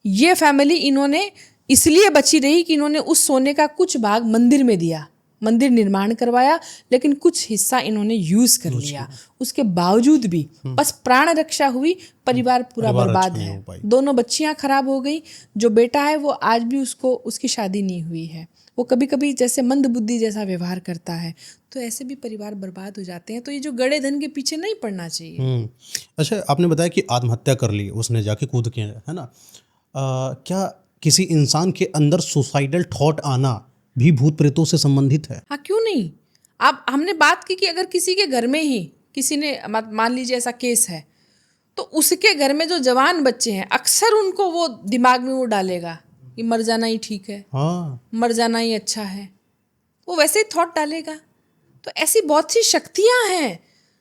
ये फैमिली इन्होंने इसलिए बची रही कि इन्होंने उस सोने का कुछ भाग मंदिर में दिया, मंदिर निर्माण करवाया, लेकिन कुछ हिस्सा इन्होंने यूज कर लिया। उसके बावजूद भी बस प्राण रक्षा हुई, परिवार पूरा बर्बाद है। दोनों बच्चियां खराब हो गई। जो बेटा है वो आज भी उसकी शादी नहीं हुई है। वो कभी कभी जैसे मंद बुद्धि जैसा व्यवहार करता है, तो ऐसे भी परिवार बर्बाद हो जाते हैं। तो ये जो गड़े धन के पीछे नहीं पड़ना चाहिए। अच्छा, आपने बताया कि आत्महत्या कर ली उसने, जाके कूद के, है ना। क्या किसी इंसान के अंदर सुसाइडल थॉट आना भी भूत प्रेतों से संबंधित है? हाँ, क्यों नहीं। आप हमने बात की कि अगर किसी के घर में ही किसी ने मान लीजिए ऐसा केस है, तो उसके घर में जो जवान बच्चे हैं अक्सर उनको वो दिमाग में वो डालेगा कि मर जाना ही ठीक है, हाँ, मर जाना ही अच्छा है, वो वैसे ही थॉट डालेगा। तो ऐसी बहुत सी शक्तियां हैं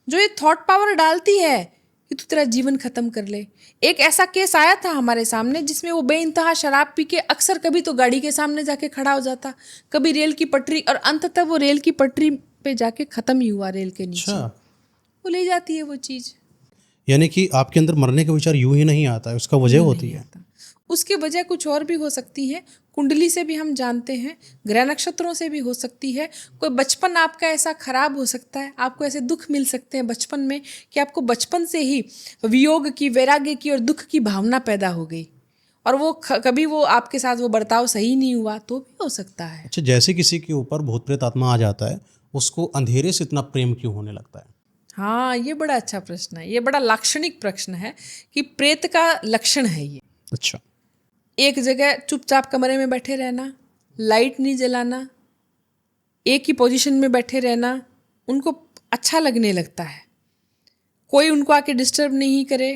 जो ये थॉट पावर डालती है कि तू तेरा जीवन खत्म कर ले। एक ऐसा केस आया था हमारे सामने जिसमें वो बेइंतहा शराब पी के अक्सर कभी तो गाड़ी के सामने जाके खड़ा हो जाता, कभी रेल की पटरी, और अंततः वो रेल की पटरी पे जाके खत्म ही हुआ रेल के नीचे। अच्छा, वो ले जाती है वो चीज। यानी कि आपके अंदर मरने का विचार यूं ही नहीं आता है, उसका वजह होती है। उसकी वजह कुछ और भी हो सकती है। कुंडली से भी हम जानते हैं, ग्रह नक्षत्रों से भी हो सकती है। कोई बचपन आपका ऐसा खराब हो सकता है, आपको ऐसे दुख मिल सकते हैं बचपन में कि आपको बचपन से ही वियोग की, वैराग्य की और दुख की भावना पैदा हो गई, और वो कभी वो आपके साथ वो बर्ताव सही नहीं हुआ, तो भी हो सकता है। अच्छा, जैसे किसी के ऊपर भूत प्रेत आत्मा आ जाता है, उसको अंधेरे से इतना प्रेम क्यों होने लगता है? हाँ, ये बड़ा अच्छा प्रश्न है, ये बड़ा लाक्षणिक प्रश्न है कि प्रेत का लक्षण है ये। अच्छा, एक जगह चुपचाप कमरे में बैठे रहना, लाइट नहीं जलाना, एक ही पोजीशन में बैठे रहना, उनको अच्छा लगने लगता है। कोई उनको आके डिस्टर्ब नहीं करे।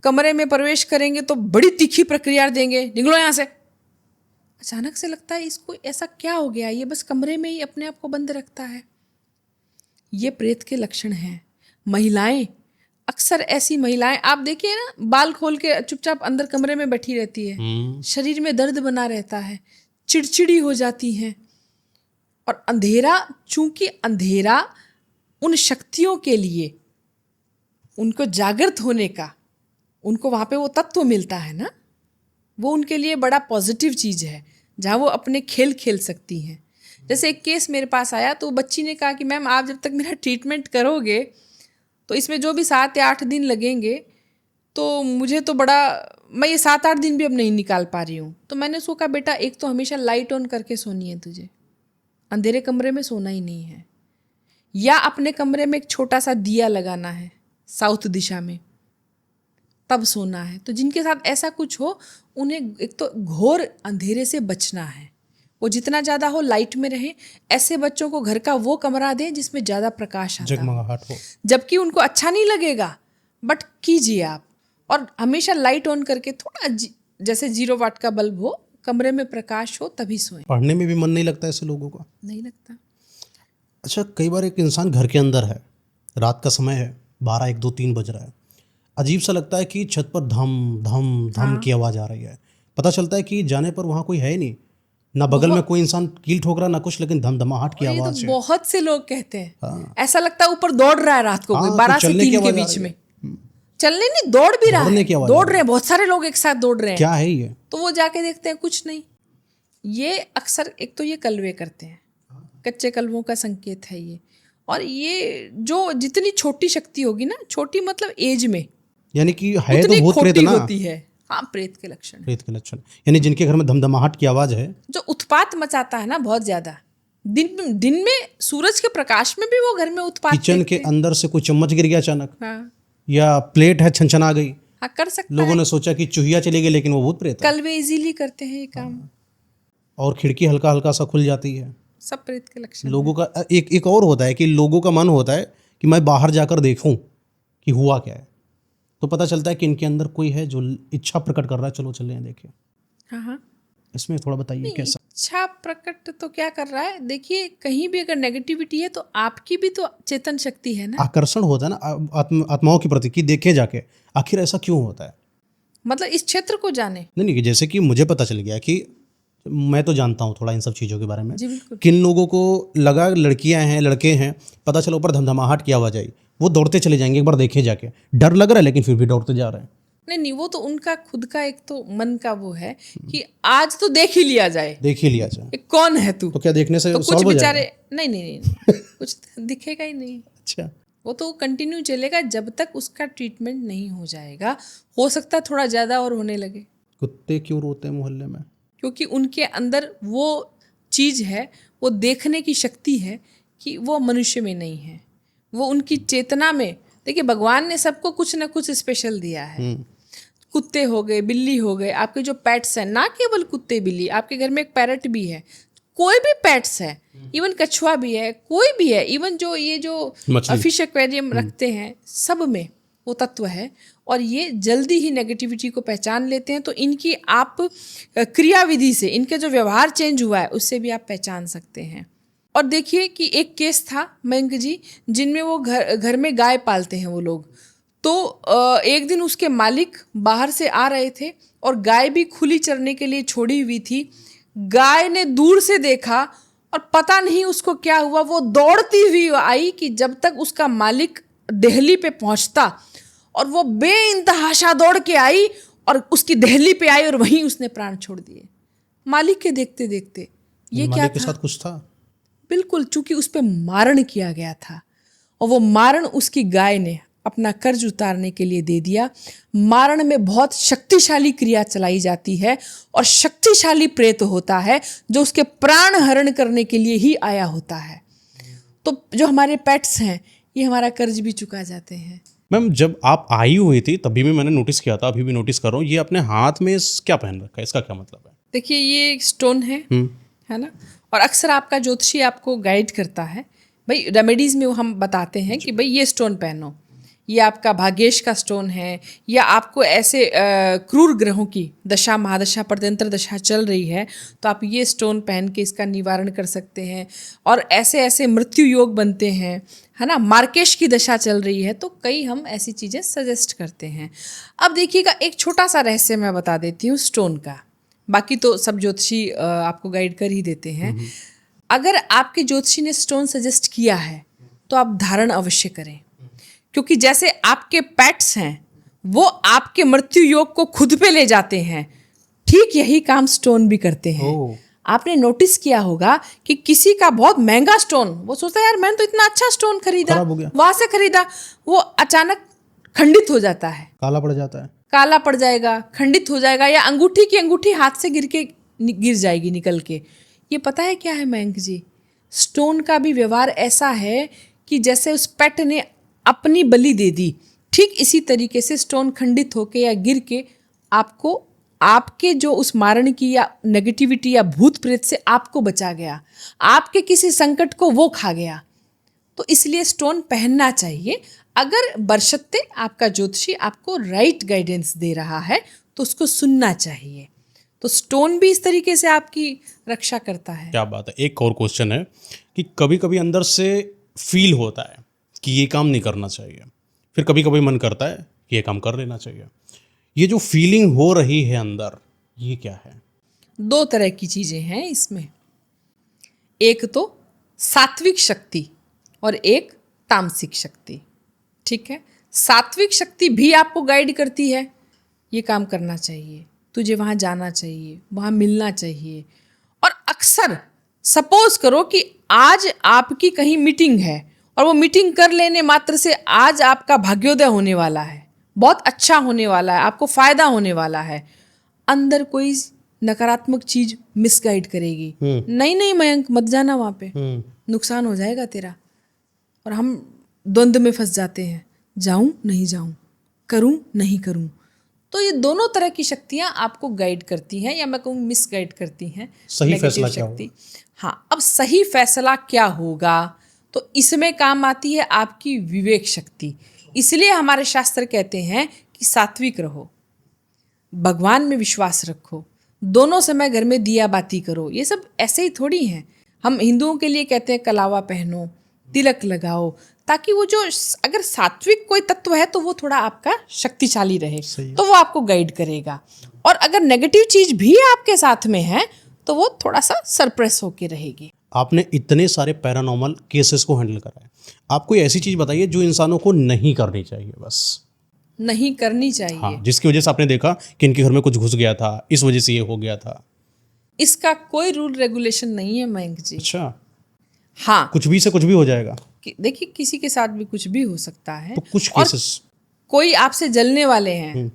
कमरे में प्रवेश करेंगे तो बड़ी तीखी प्रक्रिया देंगे, निकलो यहाँ से। अचानक से लगता है इसको ऐसा क्या हो गया, ये बस कमरे में ही अपने आप को बंद रखता है। ये प्रेत के लक्षण हैं। महिलाएं, अक्सर ऐसी महिलाएं आप देखिए ना, बाल खोल के चुपचाप अंदर कमरे में बैठी रहती है, शरीर में दर्द बना रहता है, चिड़चिड़ी हो जाती हैं। और अंधेरा, चूंकि अंधेरा उन शक्तियों के लिए, उनको जागृत होने का, उनको वहाँ पे वो तत्व मिलता है ना, वो उनके लिए बड़ा पॉजिटिव चीज़ है, जहाँ वो अपने खेल खेल सकती हैं। जैसे एक केस मेरे पास आया, तो बच्ची ने कहा कि मैम आप जब तक मेरा ट्रीटमेंट करोगे तो इसमें जो भी 7 या 8 दिन लगेंगे, तो मुझे तो बड़ा, मैं ये 7-8 दिन भी अब नहीं निकाल पा रही हूँ। तो मैंने उसको कहा बेटा एक तो हमेशा लाइट ऑन करके सोनी है तुझे, अंधेरे कमरे में सोना ही नहीं है, या अपने कमरे में एक छोटा सा दिया लगाना है साउथ दिशा में, तब सोना है। तो जिनके साथ ऐसा कुछ हो, उन्हें एक तो घोर अंधेरे से बचना है, वो जितना ज़्यादा हो लाइट में रहें। ऐसे बच्चों को घर का वो कमरा दें जिसमें ज़्यादा प्रकाश आता जगमगाहट हो। जबकि उनको अच्छा नहीं लगेगा, बट कीजिए आप। और हमेशा लाइट ऑन करके, थोड़ा जैसे 0 वाट का बल्ब हो, कमरे में प्रकाश हो, तभी सोएं। पढ़ने में भी मन नहीं लगता ऐसे लोगों का? नहीं लगता। अच्छा, कई बार एक इंसान घर के अंदर है, रात का समय है, 12, 1, 2, 3 बज रहा है, अजीब सा लगता है कि छत पर धम धम धम की आवाज़ आ रही है। पता चलता है कि जाने पर वहाँ कोई है ही नहीं, ना बगल में कोई इंसान कील ठोक रहा ना कुछ, लेकिन धमधमाहट की ये आवाज़ तो है। बहुत से लोग कहते हैं, ऐसा लगता है ऊपर दौड़ रहा है रात को, कोई 12 से 3 के बीच में। चलने नहीं, दौड़ भी रहा है, दौड़ रहे हैं, बहुत सारे लोग एक साथ दौड़ रहे हैं। क्या है ये? तो वो जाके देखते हैं, कुछ नहीं। ये अक्सर, एक तो ये कलवे करते हैं, कच्चे कलवों का संकेत है ये। और ये जो जितनी छोटी शक्ति होगी ना, छोटी मतलब एज में, यानी कि है तो उतनी भूत प्रेत खोटी ना, होती है। हाँ, प्रेत के लक्षण है। प्रेत के लक्षण, यानी जिनके घर में धमधमाहट की आवाज़ है, जो उत्पात मचाता है ना बहुत ज्यादा, दिन में सूरज के प्रकाश में भी वो घर में उत्पात किचन के अंदर से कोई चम्मच गिर गया अचानक, हाँ, या प्लेट है छनछना गई, हाँ कर सकता लोगों है। ने सोचा कि चूहिया चली गई, लेकिन वो भूत प्रेत है। कलवे इजीली करते हैं ये काम। और खिड़की हल्का हल्का सा खुल जाती है। सब प्रेत के लक्षण। लोगों का एक और होता है कि लोगों का मन होता है कि मैं बाहर जाकर देखूं कि हुआ क्या है, तो पता चलता है कि इनके अंदर कोई है जो इच्छा प्रकट कर रहा है, चलो चले हैं देखें। हाँ हाँ, इसमें थोड़ा बताइए कैसा? इच्छा प्रकट तो क्या कर रहा है, देखिए कहीं भी अगर नेगेटिविटी है तो आपकी भी तो चेतन शक्ति है ना। आकर्षण होता है ना आत्माओं के प्रति, कि देखे जाके आखिर ऐसा क्यों होता है। मतलब इस क्षेत्र को जाने। नहीं, जैसे कि मुझे पता चल गया कि मैं तो जानता हूँ थोड़ा इन सब चीज़ों के बारे में। जी बिल्कुल। किन लोगों को लगा लड़कियां हैं लड़के हैं, पता चला ऊपर धमधमाहट की आवाज़ आई, वो दौड़ते चले जाएंगे एक बार देखे जाके। डर लग रहा है लेकिन फिर भी दौड़ते जा रहे हैं। नहीं, वो तो उनका खुद का एक तो मन का वो है कि आज तो देख ही लिया जाए। देख ही लिया जाए। कौन है तू? तो क्या देखने से तो कुछ सॉल्व हो बेचारे जाएगा? नहीं कुछ दिखेगा ही नहीं। अच्छा, वो तो कंटिन्यू चलेगा जब तक उसका ट्रीटमेंट नहीं हो जाएगा। हो सकता है थोड़ा ज़्यादा और होने लगे। कुत्ते क्यों रोते हैं मोहल्ले में? क्योंकि उनके अंदर वो चीज़ है, वो देखने की शक्ति है कि वो मनुष्य में नहीं है। वो उनकी चेतना में, देखिए भगवान ने सबको कुछ ना कुछ स्पेशल दिया है। कुत्ते हो गए, बिल्ली हो गए, आपके जो पेट्स हैं, ना केवल कुत्ते बिल्ली, आपके घर में एक पैरट भी है, कोई भी पेट्स है, इवन कछुआ भी है, कोई भी है, इवन जो ये जो मछली। फिश एक्वेरियम रखते हैं, सब में वो तत्व है और ये जल्दी ही नेगेटिविटी को पहचान लेते हैं। तो इनकी आप क्रियाविधि से, इनके जो व्यवहार चेंज हुआ है उससे भी आप पहचान सकते हैं। और देखिए कि एक केस था मयंक जी, जिनमें वो घर में गाय पालते हैं वो लोग। तो एक दिन उसके मालिक बाहर से आ रहे थे और गाय भी खुली चरने के लिए छोड़ी हुई थी। गाय ने दूर से देखा और पता नहीं उसको क्या हुआ, वो दौड़ती हुई आई कि जब तक उसका मालिक देहली पे पहुंचता, और वो बेइंतहाशा दौड़ के आई और उसकी देहली पे आई और वहीं उसने प्राण छोड़ दिए मालिक के देखते देखते। ये क्या मालिक के था? साथ कुछ था? बिल्कुल, चूंकि उस पर मारण किया गया था और वो मारण उसकी गाय ने अपना कर्ज उतारने के लिए दे दिया। मारण में बहुत शक्तिशाली क्रिया चलाई जाती है और शक्तिशाली प्रेत होता है जो उसके प्राण हरण करने के लिए ही आया होता है। तो जो हमारे पेट्स हैं ये हमारा कर्ज भी चुका जाते हैं। मैम, जब आप आई हुई थी तभी भी मैंने नोटिस किया था, अभी भी नोटिस कर रहा हूँ, ये अपने हाथ में क्या पहन रखा है, इसका क्या मतलब है? देखिए, ये एक स्टोन है ना, और अक्सर आपका ज्योतिषी आपको गाइड करता है। भाई रेमेडीज में वो हम बताते हैं कि भाई ये स्टोन पहनो, ये आपका भाग्येश का स्टोन है, या आपको ऐसे क्रूर ग्रहों की दशा, महादशा, परतंत्र दशा चल रही है तो आप ये स्टोन पहन के इसका निवारण कर सकते हैं। और ऐसे ऐसे मृत्यु योग बनते हैं, है ना, मार्केश की दशा चल रही है, तो कई हम ऐसी चीज़ें सजेस्ट करते हैं। अब देखिएगा, एक छोटा सा रहस्य मैं बता देती हूँ स्टोन का, बाकी तो सब ज्योतिषी आपको गाइड कर ही देते हैं। अगर आपके ज्योतिषी ने स्टोन सजेस्ट किया है तो आप धारण अवश्य करें, क्योंकि जैसे आपके पेट्स हैं वो आपके मृत्यु योग को खुद पे ले जाते हैं, ठीक यही काम स्टोन भी करते हैं। आपने नोटिस किया होगा कि किसी का बहुत महंगा स्टोन, वो सोचता है यार मैंने तो इतना अच्छा स्टोन खरीदा, वहां से खरीदा, वो अचानक खंडित हो जाता है, काला पड़ जाता है, काला पड़ जाएगा, खंडित हो जाएगा, या अंगूठी की अंगूठी हाथ से गिर जाएगी निकल के। ये पता है क्या है मयंक जी? स्टोन का भी व्यवहार ऐसा है कि जैसे उस पेट ने अपनी बलि दे दी, ठीक इसी तरीके से स्टोन खंडित होके या गिर के आपको, आपके जो उस मारण की या नेगेटिविटी या भूत प्रेत से आपको बचा गया, आपके किसी संकट को वो खा गया। तो इसलिए स्टोन पहनना चाहिए। अगर बरशत्ते आपका ज्योतिषी आपको राइट गाइडेंस दे रहा है तो उसको सुनना चाहिए। तो स्टोन भी इस तरीके से आपकी रक्षा करता है। क्या बात है। एक और क्वेश्चन है कि कभी कभी अंदर से फील होता है कि ये काम नहीं करना चाहिए, फिर कभी कभी मन करता है कि ये काम कर लेना चाहिए। ये जो फीलिंग हो रही है अंदर, ये क्या है? दो तरह की चीजें हैं इसमें, एक तो सात्विक शक्ति और एक तामसिक शक्ति। ठीक है, सात्विक शक्ति भी आपको गाइड करती है, ये काम करना चाहिए, तुझे वहाँ जाना चाहिए, वहाँ मिलना चाहिए। और अक्सर सपोज करो कि आज आपकी कहीं मीटिंग है और वो मीटिंग कर लेने मात्र से आज आपका भाग्योदय होने वाला है, बहुत अच्छा होने वाला है, आपको फायदा होने वाला है, अंदर कोई नकारात्मक चीज मिसगाइड करेगी, नहीं मयंक मत जाना वहाँ पे, नुकसान हो जाएगा तेरा। और हम द्वंद्व में फंस जाते हैं, जाऊं नहीं जाऊं, करूं नहीं करूं। तो ये दोनों तरह की शक्तियां आपको गाइड करती हैं, या मैं कहूँ मिस गाइड करती हैं। सही फैसला क्या होगा? हाँ, अब सही फैसला क्या होगा, तो इसमें काम आती है आपकी विवेक शक्ति। इसलिए हमारे शास्त्र कहते हैं कि सात्विक रहो, भगवान में विश्वास रखो, दोनों समय घर में दिया बाती करो। ये सब ऐसे ही थोड़ी हैं। हम हिंदुओं के लिए कहते हैं कलावा पहनो, तिलक लगाओ, ताकि वो जो अगर सात्विक कोई तत्व है तो वो थोड़ा आपका शक्तिशाली रहे, तो वो आपको गाइड करेगा। और अगर नेगेटिव चीज भी आपके साथ में है तो वो थोड़ा सा सरप्रेस होके रहेगी। आपने इतने सारे पैरानॉर्मल केसेस को हैंडल करा है, आप कोई ऐसी चीज बताइए जो इंसानों को नहीं करनी चाहिए, बस नहीं करनी चाहिए। हाँ, जिसकी वजह से आपने देखा कि इनके घर में कुछ घुस गया था, इस वजह से ये हो गया था। इसका कोई रूल रेगुलेशन नहीं है मयंक जी। अच्छा, हाँ, कुछ भी से कुछ भी हो जाएगा। देखिए, किसी के साथ भी कुछ भी हो सकता है। तो कुछ केसेस, कोई आपसे जलने वाले हैं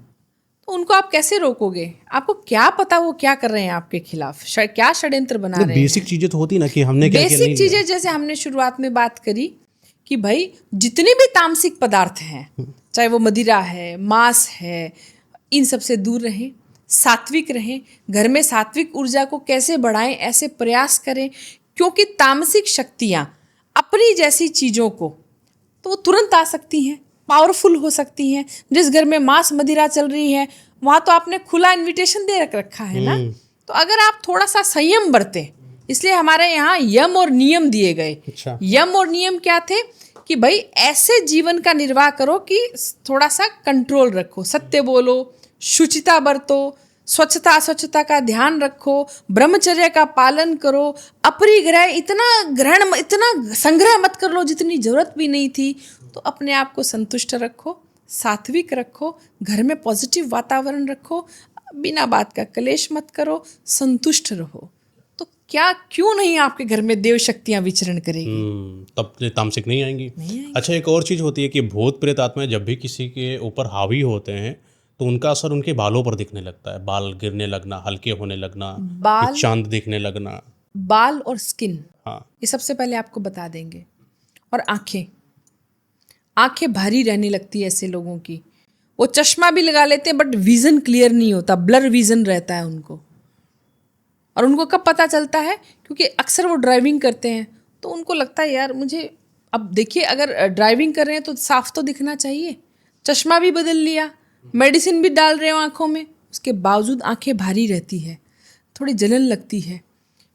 तो उनको आप कैसे रोकोगे? आपको क्या पता वो क्या कर रहे हैं आपके खिलाफ, क्या षड्यंत्र बना रहे हैं। बेसिक चीजें तो होती ना कि हमने क्या किया। बेसिक चीजें जैसे हमने शुरुआत में बात करी कि भाई जितने भी तामसिक पदार्थ हैं, चाहे वो मदिरा है, मांस है, इन सब से दूर रहें, सात्विक रहें, घर में सात्विक ऊर्जा को कैसे बढ़ाएं ऐसे प्रयास करें, क्योंकि तामसिक शक्तियाँ अपनी जैसी चीज़ों को तो वो तुरंत आ सकती हैं, पावरफुल हो सकती हैं। जिस घर में मांस मदिरा चल रही है वहाँ तो आपने खुला इनविटेशन दे रखा है ना। तो अगर आप थोड़ा सा संयम बरतें, इसलिए हमारे यहाँ यम और नियम दिए गए। अच्छा। यम और नियम क्या थे कि भाई ऐसे जीवन का निर्वाह करो कि थोड़ा सा कंट्रोल रखो, सत्य बोलो, शुचिता बरतो, स्वच्छता अस्वच्छता का ध्यान रखो, ब्रह्मचर्य का पालन करो, अपरिग्रह इतना संग्रह मत कर लो जितनी जरूरत भी नहीं थी। तो अपने आप को संतुष्ट रखो, सात्विक रखो, घर में पॉजिटिव वातावरण रखो, बिना बात का कलेश मत करो, संतुष्ट रहो। तो क्या क्यों नहीं आपके घर में देव शक्तियां विचरण करेगी? तब ये तामसिक नहीं आएंगी। अच्छा, एक और चीज़ होती है कि भूत प्रेत आत्माएं जब भी किसी के ऊपर हावी होते हैं तो उनका असर उनके बालों पर दिखने लगता है, बाल गिरने लगना, हल्के होने लगना, बाल, चांद दिखने लगना। बाल और स्किन, हाँ, ये सबसे पहले आपको बता देंगे। और आंखें भारी रहने लगती है ऐसे लोगों की। वो चश्मा भी लगा लेते हैं बट विजन क्लियर नहीं होता, ब्लर विजन रहता है उनको। और उनको कब पता चलता है? क्योंकि अक्सर वो ड्राइविंग करते हैं तो उनको लगता है यार मुझे, अब देखिए अगर ड्राइविंग कर रहे हैं तो साफ तो दिखना चाहिए, चश्मा भी बदल लिया, मेडिसिन भी डाल रहे हो आँखों में, उसके बावजूद आंखें भारी रहती है, थोड़ी जलन लगती है,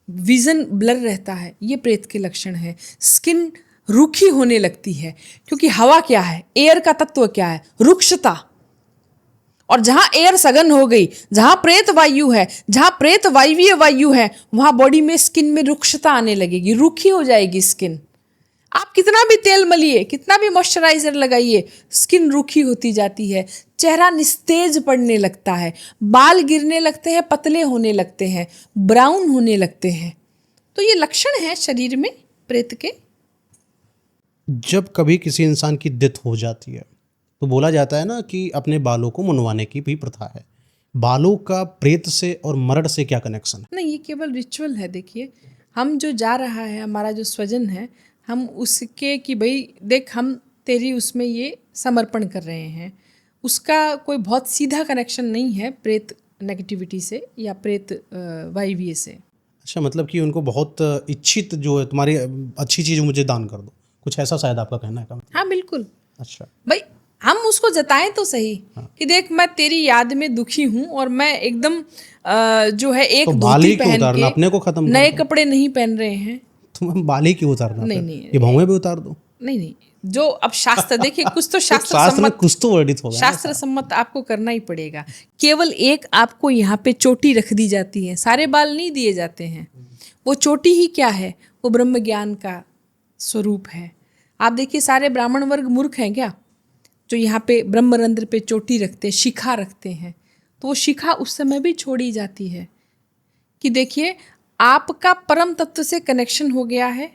विजन ब्लर रहता है, ये प्रेत के लक्षण है। स्किन रूखी होने लगती है, क्योंकि हवा क्या है, एयर का तत्व क्या है, रुक्षता। और जहां एयर सघन हो गई, जहां प्रेत वायु है, जहां प्रेत वायवीय वायु है, वहां बॉडी में स्किन में रुक्षता आने लगेगी, रूखी हो जाएगी स्किन। आप कितना भी तेल मलिए, कितना भी मॉइस्चराइजर लगाइए, स्किन रूखी होती जाती है, चेहरा निस्तेज पड़ने लगता है, बाल गिरने लगते हैं, पतले होने लगते हैं, ब्राउन होने लगते हैं। तो ये लक्षण है शरीर में प्रेत के। जब कभी किसी इंसान की डेथ हो जाती है तो बोला जाता है ना कि अपने बालों को मुंडवाने की भी प्रथा है। बालों का प्रेत से और मरण से क्या कनेक्शन है? नहीं, ये केवल रिचुअल है। देखिए, हम जो जा रहा है, हमारा जो स्वजन है, हम उसके कि भाई देख हम तेरी उसमें ये समर्पण कर रहे हैं, उसका कोई बहुत सीधा कनेक्शन नहीं है प्रेत नेगेटिविटी से या प्रेत वायवीय से। अच्छा, मतलब कि उनको बहुत इच्छित जो है तुम्हारी अच्छी चीज़ मुझे दान कर दो, कुछ ऐसा शायद आपका कहना है? हाँ बिल्कुल। अच्छा भाई हम उसको जताएं तो सही। हाँ। कि देख मैं तेरी याद में दुखी हूँ और मैं एकदम जो है एक तो धोती पहन के अपने को खत्म नए कपड़े नहीं पहन रहे हैं, तुम बाल ही क्यों उतारना? नहीं, ये भौंवे भी उतार दो। नहीं, जो अब शास्त्र देखिए कुछ तो शास्त्र सम्मत, कुछ तो वर्णित होगा, शास्त्र सम्मत आपको करना ही पड़ेगा। केवल एक आपको यहाँ पे चोटी रख दी जाती है, सारे बाल नहीं दिए जाते हैं। वो चोटी ही क्या है? वो ब्रह्म ज्ञान का स्वरूप है। आप देखिए सारे ब्राह्मण वर्ग मूर्ख हैं क्या जो यहाँ पे ब्रह्मरंध्र पे चोटी रखते हैं, शिखा रखते हैं? तो वो शिखा उस समय भी छोड़ी जाती है कि देखिए आपका परम तत्व से कनेक्शन हो गया है,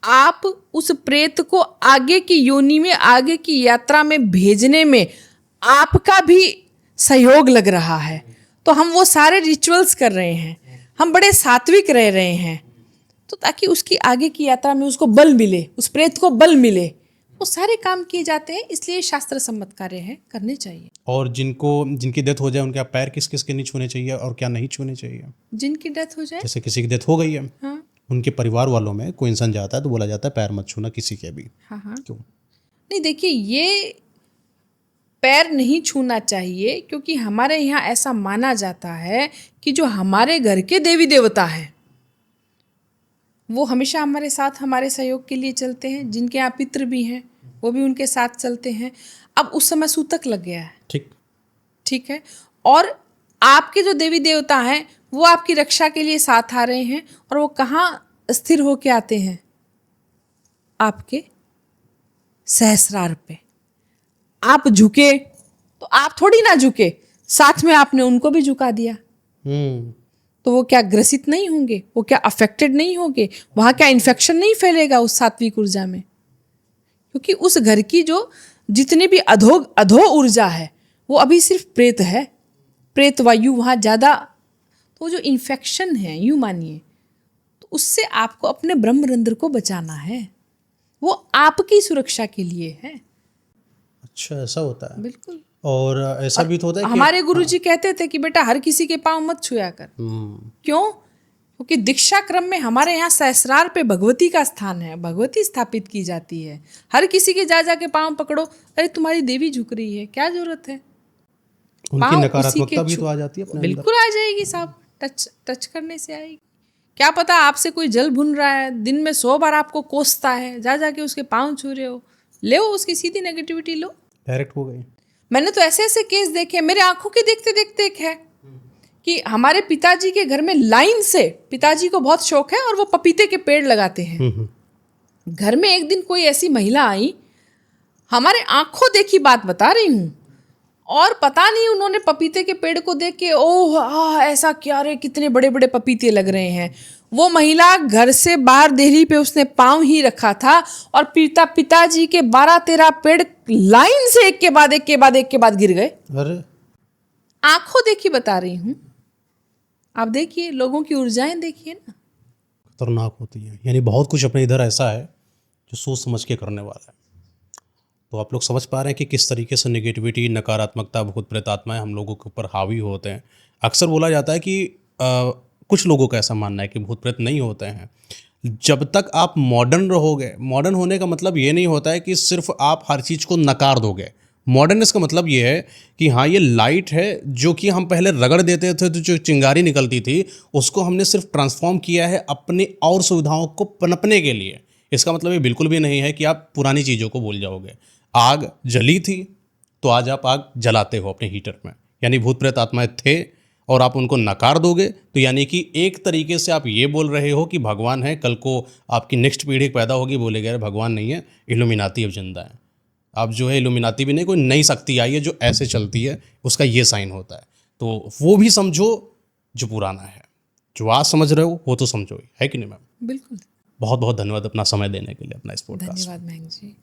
आप उस प्रेत को आगे की योनि में, आगे की यात्रा में भेजने में आपका भी सहयोग लग रहा है। तो हम वो सारे रिचुअल्स कर रहे हैं, हम बड़े सात्विक रह रहे हैं, तो ताकि उसकी आगे की यात्रा में उसको बल मिले, उस प्रेत को बल मिले, वो सारे काम किए जाते हैं। इसलिए शास्त्र सम्मत कार्य है, करने चाहिए। और जिनकी डेथ हो जाए उनके पैर किस किस के नहीं छूने चाहिए और क्या नहीं छूने चाहिए? जिनकी डेथ हो जाए, जैसे किसी की डेथ हो गई है, हाँ, उनके परिवार वालों में कोई इंसान जाता है तो बोला जाता है पैर मत छूना किसी के भी। हाँ हाँ, क्यों? नहीं देखिए, ये पैर नहीं छूना चाहिए क्योंकि हमारे यहाँ ऐसा माना जाता है कि जो हमारे घर के देवी देवता हैं वो हमेशा हमारे साथ, हमारे सहयोग के लिए चलते हैं। जिनके यहाँ पितृ भी हैं वो भी उनके साथ चलते हैं। अब उस समय सूतक लग गया है, ठीक है, और आपके जो देवी देवता हैं वो आपकी रक्षा के लिए साथ आ रहे हैं, और वो कहाँ स्थिर होके आते हैं? आपके सहस्रार पे। आप झुके तो आप थोड़ी ना झुके, साथ में आपने उनको भी झुका दिया, तो वो क्या ग्रसित नहीं होंगे? वो क्या अफेक्टेड नहीं होंगे? वहाँ क्या इन्फेक्शन नहीं फैलेगा उस सात्विक ऊर्जा में? क्योंकि उस घर की जो जितनी भी अधो ऊर्जा है वो अभी सिर्फ प्रेत है, प्रेत वायु वहाँ ज़्यादा, तो जो इन्फेक्शन है यूँ मानिए, तो उससे आपको अपने ब्रह्मरंध्र को बचाना है, वो आपकी सुरक्षा के लिए है। अच्छा, ऐसा होता है। बिल्कुल। और ऐसा भी तो होता है कि हमारे गुरुजी कहते थे कि बेटा हर किसी के पाँव मत छुआ कर। क्यों? क्योंकि दीक्षा क्रम में हमारे यहाँ सहस्रार पे भगवती का स्थान है, भगवती स्थापित की जाती है। हर किसी के जा के पाँव पकड़ो, अरे तुम्हारी देवी झुक रही है, क्या जरूरत है? उनकी पाँव उसी नकारात्मकता के भी तो आ जाती है अपने अंदर। बिल्कुल आ जाएगी साहब, टच करने से आएगी। क्या पता आपसे कोई जल भुन रहा है, दिन में 100 बार आपको कोसता है, जा के उसके पाँव छू रहे हो, ले उसकी सीधी नेगेटिविटी लो, डायरेक्ट हो गई। मैंने तो ऐसे ऐसे केस देखे, मेरे आंखों के देखते देखते एक है कि हमारे पिताजी के घर में लाइन से, पिताजी को बहुत शौक है और वो पपीते के पेड़ लगाते हैं। घर में एक दिन कोई ऐसी महिला आई, हमारे आंखों देखी बात बता रही हूँ, और पता नहीं उन्होंने पपीते के पेड़ को देख के ओह ऐसा क्या रे, कितने बड़े बड़े पपीते लग रहे हैं। वो महिला घर से बाहर देहली पे उसने पाँव ही रखा था और पिताजी के 12-13 पेड़ लाइन से एक के बाद गिर गए। अरे आंखों देखी बता रही हूँ। आप देखिए, लोगों की ऊर्जाएं देखिए ना, खतरनाक होती है। यानी बहुत कुछ अपने इधर ऐसा है जो सोच समझ के करने वाला है। तो आप लोग समझ पा रहे हैं कि किस तरीके से नेगेटिविटी, नकारात्मकता, भूत प्रेत आत्माएं हम लोगों के ऊपर हावी होते हैं। अक्सर बोला जाता है कि कुछ लोगों का ऐसा मानना है कि भूत प्रेत नहीं होते हैं जब तक आप मॉडर्न रहोगे। मॉडर्न होने का मतलब ये नहीं होता है कि सिर्फ आप हर चीज़ को नकार दोगे। मॉडर्ननेस का मतलब ये है कि हाँ, ये लाइट है जो कि हम पहले रगड़ देते थे तो जो चिंगारी निकलती थी उसको हमने सिर्फ ट्रांसफॉर्म किया है अपनी और सुविधाओं को पनपने के लिए। इसका मतलब ये बिल्कुल भी नहीं है कि आप पुरानी चीज़ों को भूल जाओगे। आग जली थी तो आज आप आग जलाते हो अपने हीटर में, यानी भूत प्रेत आत्माएं थे और आप उनको नकार दोगे तो यानी कि एक तरीके से आप ये बोल रहे हो कि भगवान है। कल को आपकी नेक्स्ट पीढ़ी पैदा होगी, बोलेगा अरे भगवान नहीं है, इल्यूमिनाती अब जिंदा है। आप जो है इल्यूमिनाती भी नहीं, कोई नई शक्ति आई है जो ऐसे चलती है, उसका ये साइन होता है। तो वो भी समझो जो पुराना है, जो आज समझ रहे हो वो तो समझो ही, है कि नहीं मैम? बिल्कुल। बहुत बहुत धन्यवाद अपना समय देने के लिए अपना इस पॉडकास्ट। धन्यवाद महंग जी।